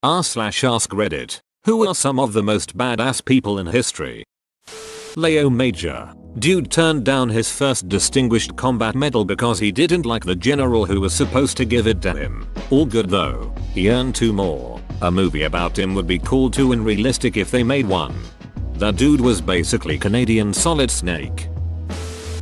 r/ask Reddit. Who are some of the most badass people in history? Leo Major. Dude turned down his first Distinguished Combat Medal because he didn't like the general who was supposed to give it to him. All good though. He earned 2 more. A movie about him would be cool too and realistic if they made one. That dude was basically Canadian Solid Snake.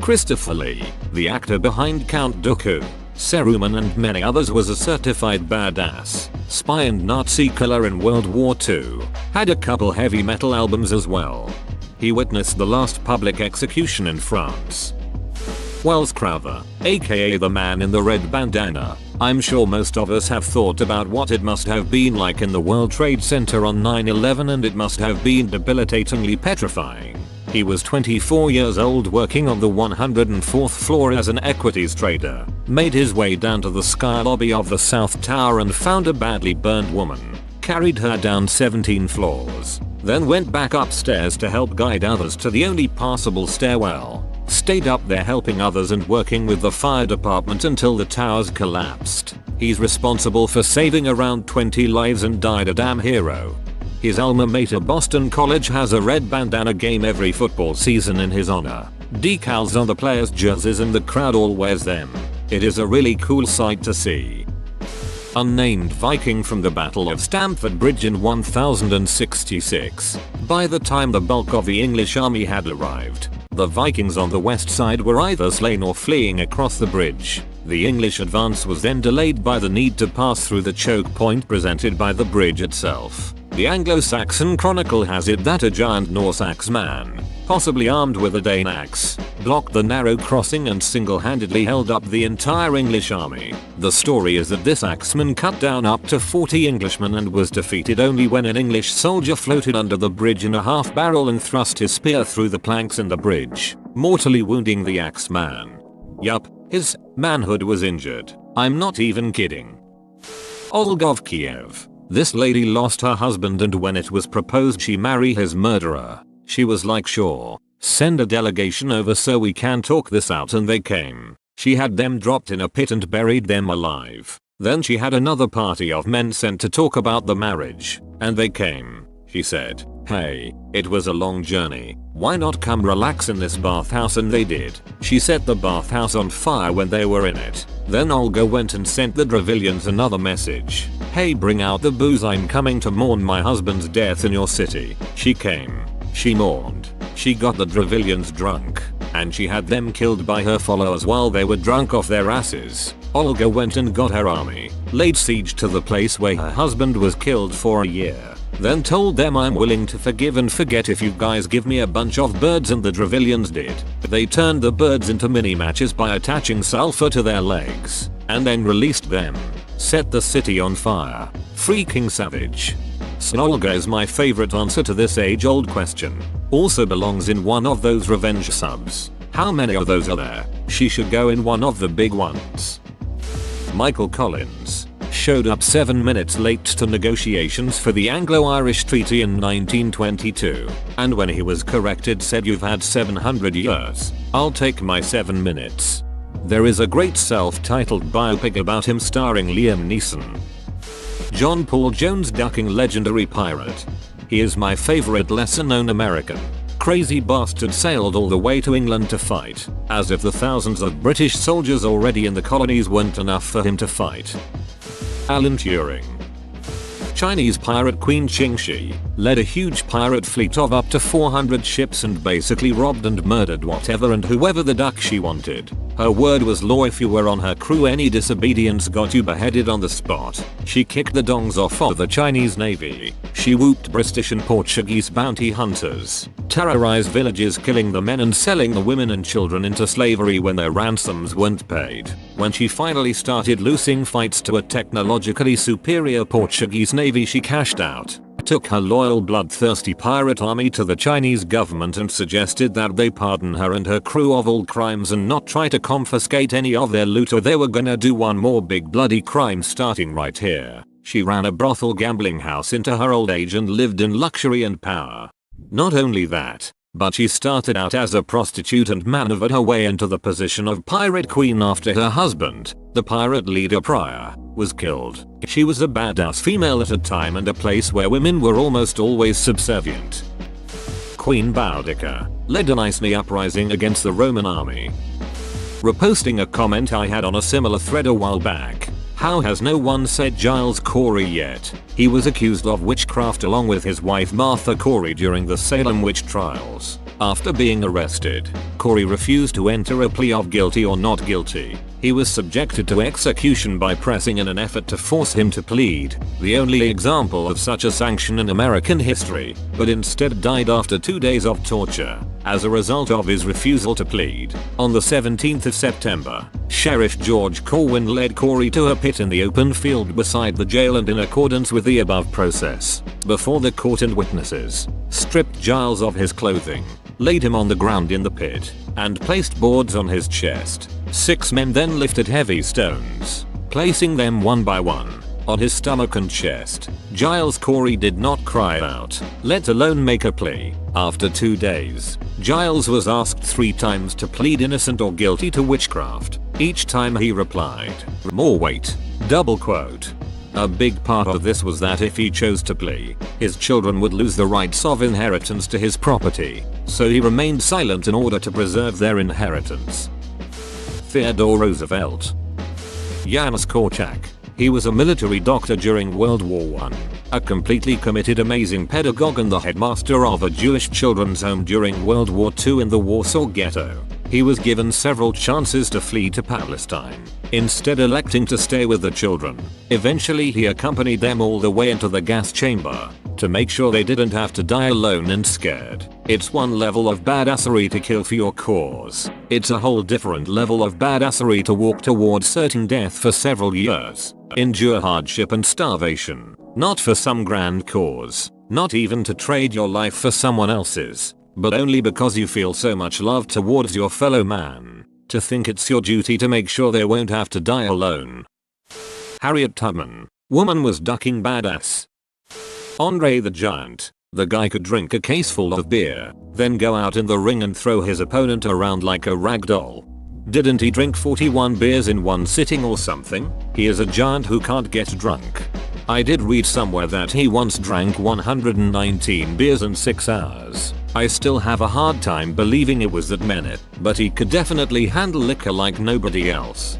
Christopher Lee, the actor behind Count Dooku, Saruman and many others, was a certified badass, spy and Nazi killer in World War II. Had a couple heavy metal albums as well. He witnessed the last public execution in France. Wells Crowther, aka the man in the red bandana. I'm sure most of us have thought about what it must have been like in the World Trade Center on 9/11, and it must have been debilitatingly petrifying. He was 24 years old, working on the 104th floor as an equities trader, made his way down to the sky lobby of the South Tower and found a badly burned woman, carried her down 17 floors, then went back upstairs to help guide others to the only passable stairwell, stayed up there helping others and working with the fire department until the towers collapsed. He's responsible for saving around 20 lives and died a damn hero. His alma mater Boston College has a red bandana game every football season in his honor. Decals on the players' jerseys and the crowd all wears them. It is a really cool sight to see. Unnamed Viking from the Battle of Stamford Bridge in 1066. By the time the bulk of the English army had arrived, the Vikings on the west side were either slain or fleeing across the bridge. The English advance was then delayed by the need to pass through the choke point presented by the bridge itself. The Anglo-Saxon Chronicle has it that a giant Norse axeman, possibly armed with a Dane axe, blocked the narrow crossing and single-handedly held up the entire English army. The story is that this axeman cut down up to 40 Englishmen and was defeated only when an English soldier floated under the bridge in a half-barrel and thrust his spear through the planks in the bridge, mortally wounding the axeman. Yup, his manhood was injured. I'm not even kidding. Olga of Kiev. This lady lost her husband, and when it was proposed she marry his murderer, she was like, sure, send a delegation over so we can talk this out, and they came. She had them dropped in a pit and buried them alive. Then she had another party of men sent to talk about the marriage, and they came. She said, hey, it was a long journey, why not come relax in this bathhouse, and they did. She set the bathhouse on fire when they were in it. Then Olga went and sent the Dravillians another message. Hey, bring out the booze, I'm coming to mourn my husband's death in your city. She came. She mourned. She got the Dravillians drunk, and she had them killed by her followers while they were drunk off their asses. Olga went and got her army, laid siege to the place where her husband was killed for a year, then told them, I'm willing to forgive and forget if you guys give me a bunch of birds, and the Dravillians did. They turned the birds into mini matches by attaching sulfur to their legs, and then released them. Set the city on fire. Freaking savage. Olga is my favorite answer to this age-old question. Also belongs in one of those revenge subs. How many of those are there? She should go in one of the big ones. Michael Collins. Showed up 7 minutes late to negotiations for the Anglo-Irish Treaty in 1922, and when he was corrected said, you've had 700 years. I'll take my 7 minutes. There is a great self-titled biopic about him starring Liam Neeson. John Paul Jones, ducking legendary pirate. He is my favorite lesser-known American. Crazy bastard sailed all the way to England to fight, as if the thousands of British soldiers already in the colonies weren't enough for him to fight. Alan Turing. Chinese pirate Queen Qingxi led a huge pirate fleet of up to 400 ships and basically robbed and murdered whatever and whoever the duck she wanted. Her word was law. If you were on her crew, any disobedience got you beheaded on the spot. She kicked the dongs off of the Chinese Navy. She whooped British and Portuguese bounty hunters, terrorized villages, killing the men and selling the women and children into slavery when their ransoms weren't paid. When she finally started losing fights to a technologically superior Portuguese navy, she cashed out, took her loyal bloodthirsty pirate army to the Chinese government and suggested that they pardon her and her crew of all crimes and not try to confiscate any of their loot, or they were gonna do one more big bloody crime starting right here. She ran a brothel gambling house into her old age and lived in luxury and power. Not only that, but she started out as a prostitute and maneuvered her way into the position of pirate queen after her husband, The pirate leader Priya was killed. She was a badass female at a time and a place where women were almost always subservient. Queen Boudica led an Iceni uprising against the Roman army. Reposting a comment I had on a similar thread a while back. How has no one said Giles Corey yet? He was accused of witchcraft along with his wife Martha Corey during the Salem witch trials. After being arrested, Corey refused to enter a plea of guilty or not guilty. He was subjected to execution by pressing in an effort to force him to plead, the only example of such a sanction in American history, but instead died after 2 days of torture as a result of his refusal to plead. On the 17th of September, Sheriff George Corwin led Corey to a pit in the open field beside the jail and in accordance with the above process, before the court and witnesses, stripped Giles of his clothing, laid him on the ground in the pit, and placed boards on his chest. 6 men then lifted heavy stones, placing them one by one on his stomach and chest. Giles Corey did not cry out, let alone make a plea. After 2 days, Giles was asked 3 times to plead innocent or guilty to witchcraft. Each time he replied, more weight. Double quote. A big part of this was that if he chose to plea, his children would lose the rights of inheritance to his property, so he remained silent in order to preserve their inheritance. Theodore Roosevelt. Janusz Korczak. He was a military doctor during World War I, a completely committed amazing pedagogue and the headmaster of a Jewish children's home during World War II in the Warsaw Ghetto. He was given several chances to flee to Palestine, instead electing to stay with the children. Eventually he accompanied them all the way into the gas chamber, to make sure they didn't have to die alone and scared. It's one level of badassery to kill for your cause. It's a whole different level of badassery to walk towards certain death for several years, endure hardship and starvation, not for some grand cause, not even to trade your life for someone else's, but only because you feel so much love towards your fellow man, to think it's your duty to make sure they won't have to die alone. Harriet Tubman. Woman was ducking badass. Andre the Giant. The guy could drink a case full of beer, then go out in the ring and throw his opponent around like a rag doll. Didn't he drink 41 beers in one sitting or something? He is a giant who can't get drunk. I did read somewhere that he once drank 119 beers in 6 hours. I still have a hard time believing it was that many, but he could definitely handle liquor like nobody else.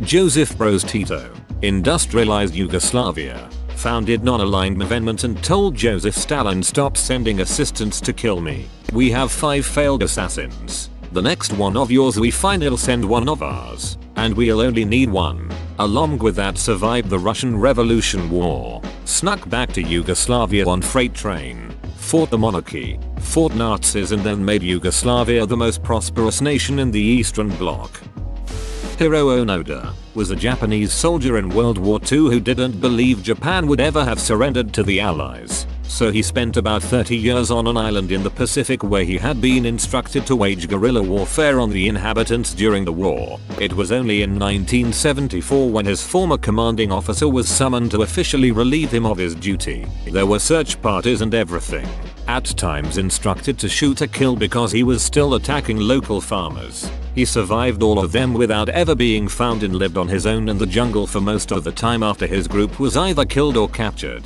Joseph Broz Tito. Industrialized Yugoslavia. Founded non-aligned movement and told Joseph Stalin stop sending assistants to kill me. We have 5 failed assassins. The next one of yours we find it'll send one of ours. And we'll only need one. Along with that survived the Russian Revolution War. Snuck back to Yugoslavia on freight train. Fought the monarchy. Fought Nazis and then made Yugoslavia the most prosperous nation in the Eastern Bloc. Hiro Onoda was a Japanese soldier in World War II who didn't believe Japan would ever have surrendered to the Allies. So he spent about 30 years on an island in the Pacific where he had been instructed to wage guerrilla warfare on the inhabitants during the war. It was only in 1974 when his former commanding officer was summoned to officially relieve him of his duty. There were search parties and everything. At times instructed to shoot or kill because he was still attacking local farmers. He survived all of them without ever being found and lived on his own in the jungle for most of the time after his group was either killed or captured.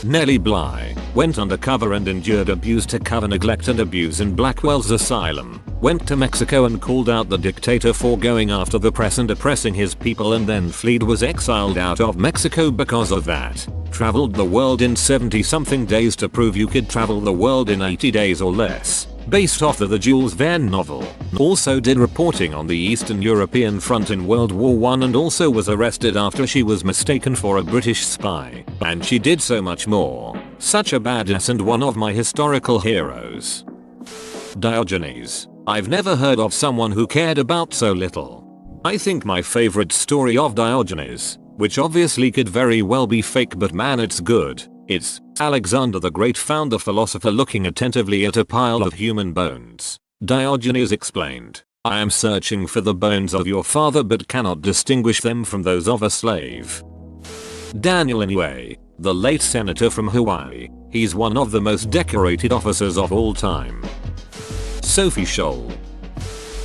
Nellie Bly went undercover and endured abuse to cover neglect and abuse in Blackwell's asylum. Went to Mexico and called out the dictator for going after the press and oppressing his people and then fled, was exiled out of Mexico because of that. Traveled the world in 70 something days to prove you could travel the world in 80 days or less. Based off of the Jules Verne novel. Also did reporting on the Eastern European front in World War I and also was arrested after she was mistaken for a British spy. And she did so much more. Such a badass and one of my historical heroes. Diogenes. I've never heard of someone who cared about so little. I think my favorite story of Diogenes, which obviously could very well be fake but man it's good. It's Alexander the Great found the philosopher looking attentively at a pile of human bones. Diogenes explained, I am searching for the bones of your father but cannot distinguish them from those of a slave. Daniel Inouye, the late senator from Hawaii. He's one of the most decorated officers of all time. Sophie Scholl.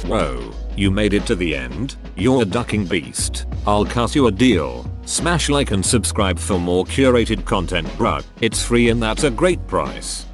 Whoa. You made it to the end? You're a ducking beast. I'll cut you a deal. Smash like and subscribe for more curated content, bruh. It's free and that's a great price.